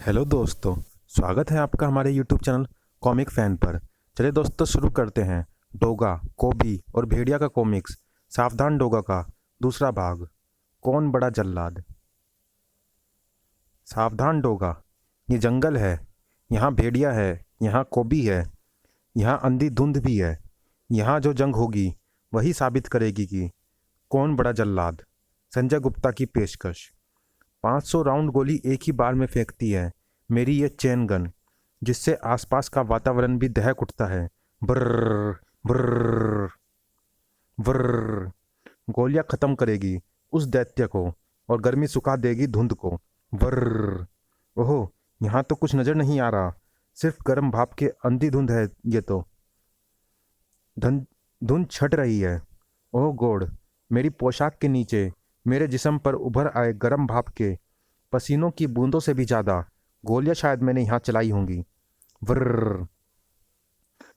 Hello दोस्तों। स्वागत है आपका हमारे यूट्यूब चैनल कॉमिक फैन पर। चलिए दोस्तों शुरू करते हैं डोगा, कोबी और भेड़िया का कॉमिक्स सावधान डोगा का दूसरा भाग। कौन बड़ा जल्लाद। सावधान डोगा, ये जंगल है, यहाँ भेड़िया है, यहाँ कोबी है, यहाँ अंधी धुंध भी है। यहाँ जो जंग होगी वही साबित करेगी कि कौन बड़ा जल्लाद। संजय गुप्ता की पेशकश। 500 राउंड गोली एक ही बार में फेंकती है मेरी ये चेन गन, जिससे आसपास का वातावरण भी दहक उठता है। ब्रर ब्रर ब्रर। गोलियां खत्म करेगी उस दैत्य को और गर्मी सुखा देगी धुंध को। ब्रर। ओहो, यहाँ तो कुछ नजर नहीं आ रहा, सिर्फ गर्म भाप के अंधी धुंध है ये तो। धुंध धुंध छट रही है। ओह गॉड, मेरी पोशाक के नीचे मेरे जिस्म पर उभर आए गर्म भाप के पसीनों की बूंदों से भी ज्यादा गोलियां शायद मैंने यहाँ चलाई होंगी। व्रर।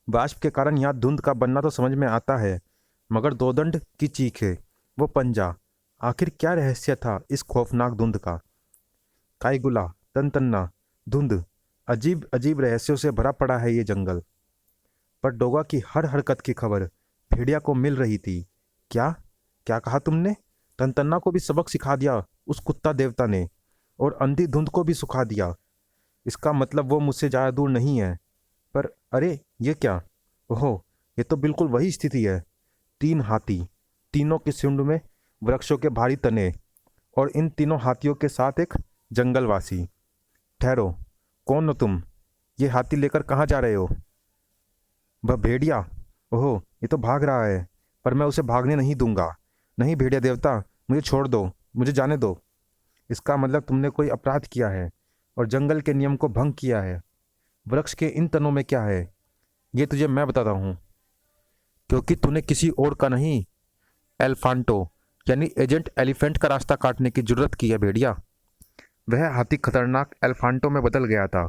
वाष्प के कारण यहाँ धुंध का बनना तो समझ में आता है, मगर दोदंड की चीख है, वो पंजा, आखिर क्या रहस्य था इस खौफनाक धुंध का। काईगुला, तनतन्ना, धुंध, अजीब अजीब रहस्यों से भरा पड़ा है ये जंगल। पर डोगा की हर हरकत की खबर भेड़िया को मिल रही थी। क्या क्या कहा तुमने? तनतन्ना को भी सबक सिखा दिया उस कुत्ता देवता ने, और अंधी धुंध को भी सुखा दिया। इसका मतलब वो मुझसे ज़्यादा दूर नहीं है। पर अरे ये क्या? ओहो, ये तो बिल्कुल वही स्थिति है। 3 हाथी, तीनों के सूंड में वृक्षों के भारी तने, और इन तीनों हाथियों के साथ एक जंगलवासी। ठहरो, कौन हो तुम? ये हाथी लेकर कहाँ जा रहे हो? वह भेड़िया। ओहो, ये तो भाग रहा है, पर मैं उसे भागने नहीं दूंगा। नहीं भेड़िया देवता, मुझे छोड़ दो, मुझे जाने दो। इसका मतलब तुमने कोई अपराध किया है और जंगल के नियम को भंग किया है। वृक्ष के इन तनों में क्या है ये तुझे मैं बताता हूँ, क्योंकि तूने किसी और का नहीं, एल्फांटो यानी एजेंट एलिफेंट का रास्ता काटने की जरूरत की है भेड़िया। वह हाथी खतरनाक एल्फांटो में बदल गया था।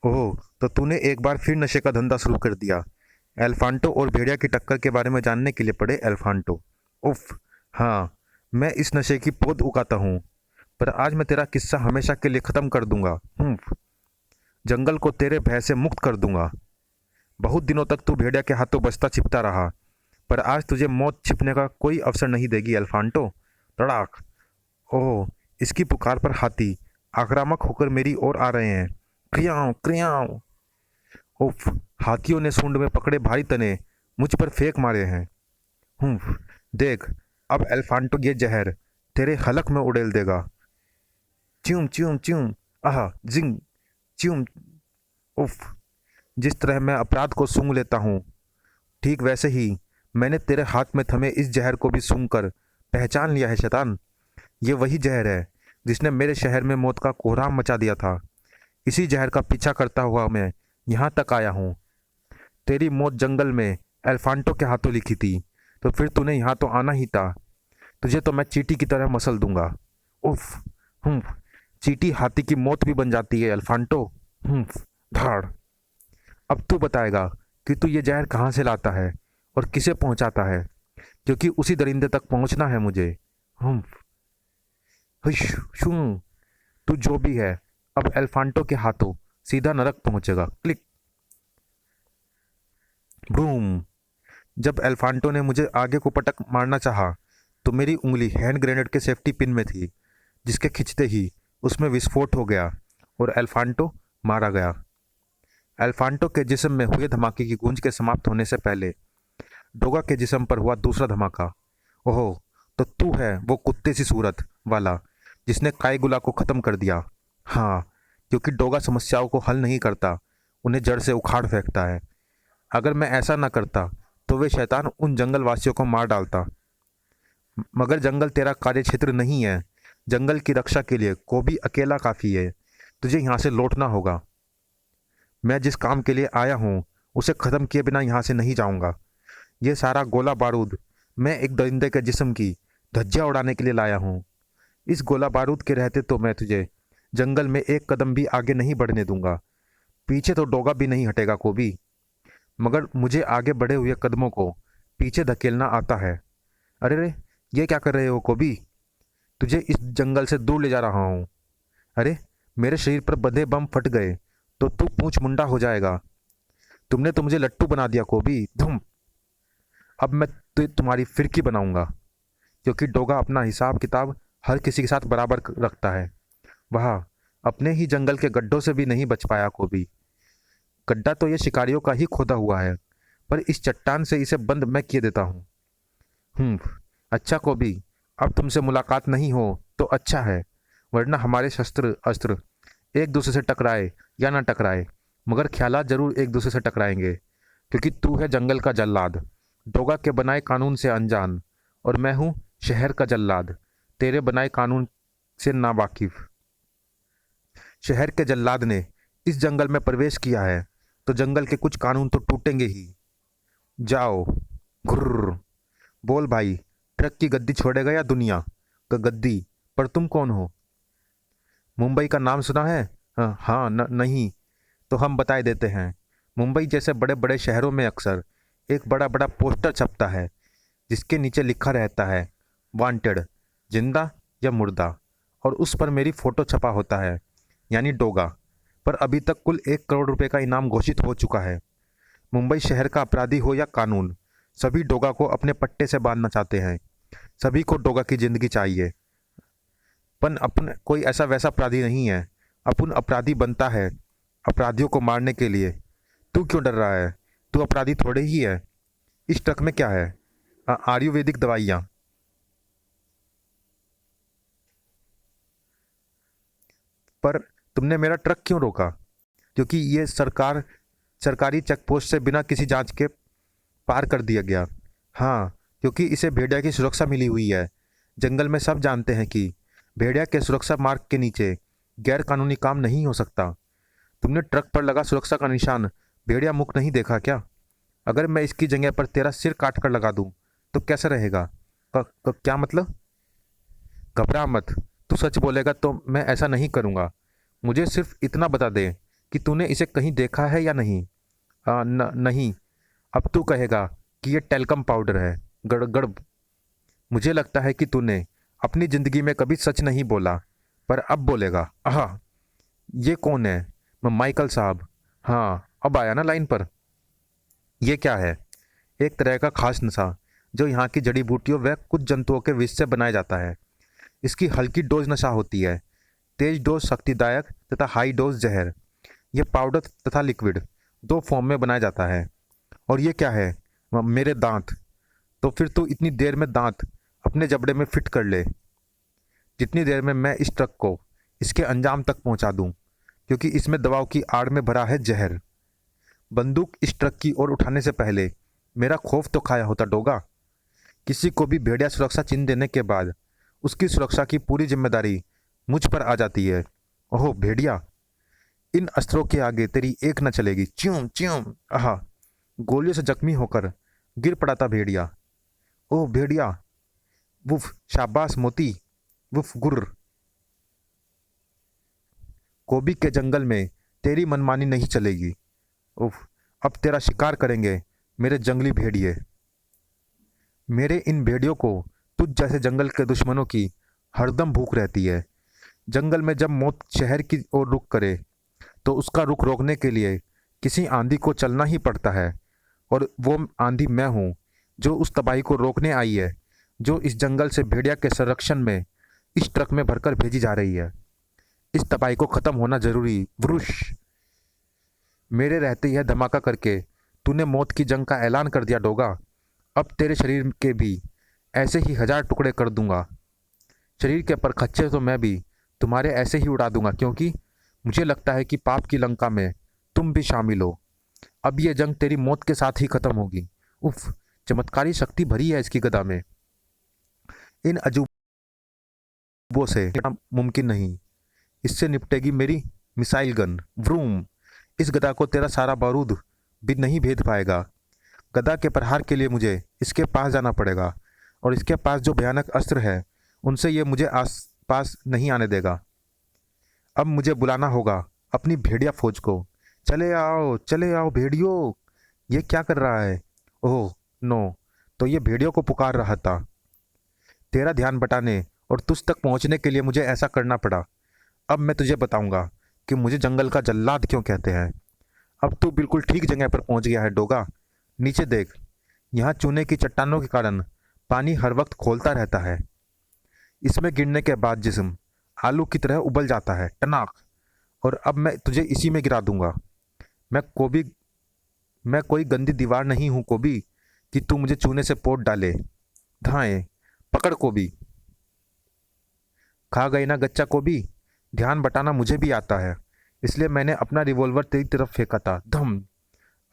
ओह, तो तूने एक बार फिर नशे का धंधा शुरू कर दिया। एल्फांटो और भेड़िया की टक्कर के बारे में जानने के लिए पढ़े एल्फांटो। उफ, हाँ, मैं इस नशे की पौध उगाता हूँ, पर आज मैं तेरा किस्सा हमेशा के लिए ख़त्म कर दूंगा। जंगल को तेरे भय से मुक्त कर दूंगा। बहुत दिनों तक तू भेड़िया के हाथों बचता छिपता रहा, पर आज तुझे मौत छिपने का कोई अवसर नहीं देगी एल्फांटो। तड़ाक। ओह, इसकी पुकार पर हाथी आक्रामक होकर मेरी ओर आ रहे हैं। क्रियाओं क्रियाओं। उफ, हाथियों ने सूंड में पकड़े भारी तने मुझ पर फेंक मारे हैं। देख, अब एल्फांटो ये जहर तेरे हलक में उड़ेल देगा। च्यूम च्यूम च्यूम। आह, जिंग, च्यूम। उफ, जिस तरह मैं अपराध को सूंघ लेता हूँ, ठीक वैसे ही मैंने तेरे हाथ में थमे इस जहर को भी सूंघ कर पहचान लिया है शैतान। ये वही जहर है जिसने मेरे शहर में मौत का कोहराम मचा दिया था। इसी जहर का पीछा करता हुआ मैं यहाँ तक आया हूँ। तेरी मौत जंगल में एल्फांटो के हाथों लिखी थी, तो फिर तूने यहाँ तो आना ही था। तुझे तो मैं चींटी की तरह मसल दूंगा। उफ। हम्फ। चींटी हाथी की मौत भी बन जाती है एल्फांटो। हम्फ। धाड़। अब तू बताएगा कि तू ये जहर कहाँ से लाता है और किसे पहुंचाता है, क्योंकि उसी दरिंदे तक पहुंचना है मुझे। हम्फ। हुश। शू। तू जो भी है, अब एल्फांटो के हाथों सीधा नरक पहुंचेगा। क्लिक। ब्रूम। जब एल्फांटो ने मुझे आगे को पटक मारना चाहा, तो मेरी उंगली हैंड ग्रेनेड के सेफ्टी पिन में थी, जिसके खिंचते ही उसमें विस्फोट हो गया और एल्फांटो मारा गया। एल्फांटो के जिस्म में हुए धमाके की गूंज के समाप्त होने से पहले डोगा के जिस्म पर हुआ दूसरा धमाका। ओहो, तो तू है वो कुत्ते सी सूरत वाला जिसने काईगुला को ख़त्म कर दिया। हाँ, क्योंकि डोगा समस्याओं को हल नहीं करता, उन्हें जड़ से उखाड़ फेंकता है। अगर मैं ऐसा ना करता तो वे शैतान उन जंगल वासियों को मार डालता। मगर जंगल तेरा कार्य क्षेत्र नहीं है। जंगल की रक्षा के लिए कोबी अकेला काफ़ी है। तुझे यहाँ से लौटना होगा। मैं जिस काम के लिए आया हूँ उसे ख़त्म किए बिना यहाँ से नहीं जाऊँगा। ये सारा गोला बारूद मैं एक दरिंदे के जिस्म की धज्जियाँ उड़ाने के लिए लाया हूँ। इस गोला बारूद के रहते तो मैं तुझे जंगल में एक कदम भी आगे नहीं बढ़ने दूंगा। पीछे तो डोगा भी नहीं हटेगा कोबी, मगर मुझे आगे बढ़े हुए कदमों को पीछे धकेलना आता है। अरे रे, ये क्या कर रहे हो कोबी? तुझे इस जंगल से दूर ले जा रहा हूँ। अरे, मेरे शरीर पर बंधे बम फट गए तो तू पूंछ मुंडा हो जाएगा। तुमने तो मुझे लट्टू बना दिया कोबी, धुम। अब मैं तुम्हारी फिरकी बनाऊंगा, क्योंकि डोगा अपना हिसाब किताब हर किसी के साथ बराबर रखता है। वह अपने ही जंगल के गड्ढों से भी नहीं बच पाया कोबी। गड्ढा तो ये शिकारियों का ही खोदा हुआ है, पर इस चट्टान से इसे बंद मैं किए देता हूँ। अच्छा कोबी, अब तुमसे मुलाकात नहीं हो तो अच्छा है, वरना हमारे शस्त्र अस्त्र एक दूसरे से टकराए या ना टकराए, मगर ख्यालात जरूर एक दूसरे से टकराएंगे, क्योंकि तू है जंगल का जल्लाद, डोगा के बनाए कानून से अनजान, और मैं हूँ शहर का जल्लाद, तेरे बनाए कानून से नावाकिफ। शहर के जल्लाद ने इस जंगल में प्रवेश किया है तो जंगल के कुछ कानून तो टूटेंगे ही। जाओ। घुर्र। बोल भाई, ट्रक की गद्दी छोड़ेगा या दुनिया का गद्दी? पर तुम कौन हो? मुंबई का नाम सुना है? हाँ नहीं तो हम बताए देते हैं। मुंबई जैसे बड़े बड़े शहरों में अक्सर एक बड़ा बड़ा पोस्टर छपता है, जिसके नीचे लिखा रहता है वांटेड, जिंदा या मुर्दा, और उस पर मेरी फ़ोटो छपा होता है, यानी डोगा। पर अभी तक कुल 1 करोड़ रुपए का इनाम घोषित हो चुका है। मुंबई शहर का अपराधी हो या कानून, सभी डोगा को अपने पट्टे से बांधना चाहते हैं। सभी को डोगा की ज़िंदगी चाहिए। पन अपन कोई ऐसा वैसा अपराधी नहीं है। अपन अपराधी बनता है अपराधियों को मारने के लिए। तू क्यों डर रहा है? तू अपराधी थोड़े ही है। इस ट्रक में क्या है? आयुर्वेदिक दवाइयाँ। पर तुमने मेरा ट्रक क्यों रोका? क्योंकि ये सरकारी चेक पोस्ट से बिना किसी जांच के पार कर दिया गया। हाँ, क्योंकि इसे भेड़िया की सुरक्षा मिली हुई है। जंगल में सब जानते हैं कि भेड़िया के सुरक्षा मार्ग के नीचे गैर कानूनी काम नहीं हो सकता। तुमने ट्रक पर लगा सुरक्षा का निशान भेड़िया मुख नहीं देखा क्या? अगर मैं इसकी जगह पर तेरा सिर काट कर लगा दूं तो कैसा रहेगा? क्या मतलब? घबरा मत। तू सच बोलेगा तो मैं ऐसा नहीं करूँगा। मुझे सिर्फ इतना बता दे कि तूने इसे कहीं देखा है या नहीं। नहीं। अब तू कहेगा कि ये टेल्कम पाउडर है। गड़गड़। मुझे लगता है कि तूने अपनी ज़िंदगी में कभी सच नहीं बोला, पर अब बोलेगा। आह, ये कौन है? मैं माइकल साहब। हाँ, अब आया ना लाइन पर। ये क्या है? एक तरह का खास नशा जो यहाँ की जड़ी बूटियों व कुछ जंतुओं के विष से बनाया जाता है। इसकी हल्की डोज नशा होती है, तेज डोज शक्तिदायक तथा हाई डोज जहर। यह पाउडर तथा लिक्विड दो फॉर्म में बनाया जाता है। और ये क्या है? मेरे दांत। तो फिर तू इतनी देर में दांत अपने जबड़े में फिट कर ले, जितनी देर में मैं इस ट्रक को इसके अंजाम तक पहुंचा दूं, क्योंकि इसमें दवाओं की आड़ में भरा है जहर। बंदूक इस ट्रक की ओर उठाने से पहले मेरा खौफ तो खाया होता डोगा। किसी को भी भेड़िया सुरक्षा चिन्ह देने के बाद उसकी सुरक्षा की पूरी जिम्मेदारी मुझ पर आ जाती है। ओह भेड़िया, इन अस्त्रों के आगे तेरी एक न चलेगी। च्यूम च्यूम। आह, गोलियों से जख्मी होकर गिर पड़ा था भेड़िया। ओह भेड़िया। वुफ, शाबाश मोती। वुफ गुर्र। कोबी के जंगल में तेरी मनमानी नहीं चलेगी। उफ, अब तेरा शिकार करेंगे मेरे जंगली भेड़िए। मेरे इन भेड़ियों को तुझ जैसे जंगल के दुश्मनों की हरदम भूख रहती है। जंगल में जब मौत शहर की ओर रुख करे तो उसका रुख रोकने के लिए किसी आंधी को चलना ही पड़ता है, और वो आंधी मैं हूँ जो उस तबाही को रोकने आई है, जो इस जंगल से भेड़िया के संरक्षण में इस ट्रक में भरकर भेजी जा रही है। इस तबाही को ख़त्म होना जरूरी। वृश। मेरे रहते यह धमाका करके तूने मौत की जंग का ऐलान कर दिया डोगा। अब तेरे शरीर के भी ऐसे ही 1000 टुकड़े कर दूंगा। शरीर के परखच्चे तो मैं भी तुम्हारे ऐसे ही उड़ा दूंगा, क्योंकि मुझे लगता है कि पाप की लंका में तुम भी शामिल हो। अब यह जंग तेरी मौत के साथ ही खत्म होगी। उफ, चमत्कारी शक्ति भरी है इसकी गदा में। इन अजूबों से मुमकिन नहीं। इससे निपटेगी मेरी मिसाइल गन। व्रूम। इस गदा को तेरा सारा बारूद भी नहीं भेद पाएगा। गदा के प्रहार के लिए मुझे इसके पास जाना पड़ेगा, और इसके पास जो भयानक अस्त्र है उनसे ये मुझे आस पास नहीं आने देगा। अब मुझे बुलाना होगा अपनी भेड़िया फौज को। चले आओ भेड़ियों। ये क्या कर रहा है? ओह नो, तो ये भेड़ियों को पुकार रहा था। तेरा ध्यान बटाने और तुझ तक पहुंचने के लिए मुझे ऐसा करना पड़ा। अब मैं तुझे बताऊंगा कि मुझे जंगल का जल्लाद क्यों कहते हैं। अब तू बिल्कुल ठीक जगह पर पहुंच गया है डोगा। नीचे देख, यहाँ चूने की चट्टानों के कारण पानी हर वक्त खोलता रहता है। इसमें गिरने के बाद जिस्म आलू की तरह उबल जाता है, टनाक। और अब मैं तुझे इसी में गिरा दूंगा। मैं कोबी मैं कोई गंदी दीवार नहीं हूँ कोबी, कि तू मुझे चूने से पोत डाले। धाए, पकड़ कोबी। खा गई ना गच्चा कोबी। ध्यान बटाना मुझे भी आता है, इसलिए मैंने अपना रिवॉल्वर तेरी तरफ फेंका था, धम।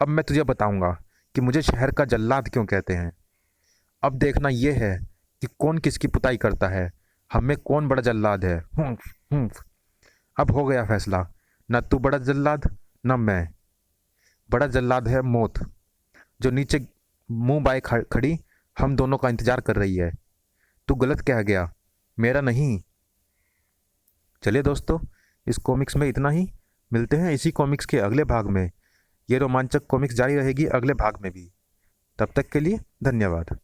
अब मैं तुझे बताऊंगा कि मुझे शहर का जल्लाद क्यों कहते हैं। अब देखना यह है कि कौन किसकी पुताई करता है, हम में कौन बड़ा जल्लाद है। हुम्फ। अब हो गया फैसला, न तू बड़ा जल्लाद, न मैं। बड़ा जल्लाद है मौत, जो नीचे मुंह बाए खड़ी हम दोनों का इंतजार कर रही है। तू गलत कह गया, मेरा नहीं। चलिए दोस्तों, इस कॉमिक्स में इतना ही। मिलते हैं इसी कॉमिक्स के अगले भाग में। ये रोमांचक कॉमिक्स जारी रहेगी अगले भाग में भी। तब तक के लिए धन्यवाद।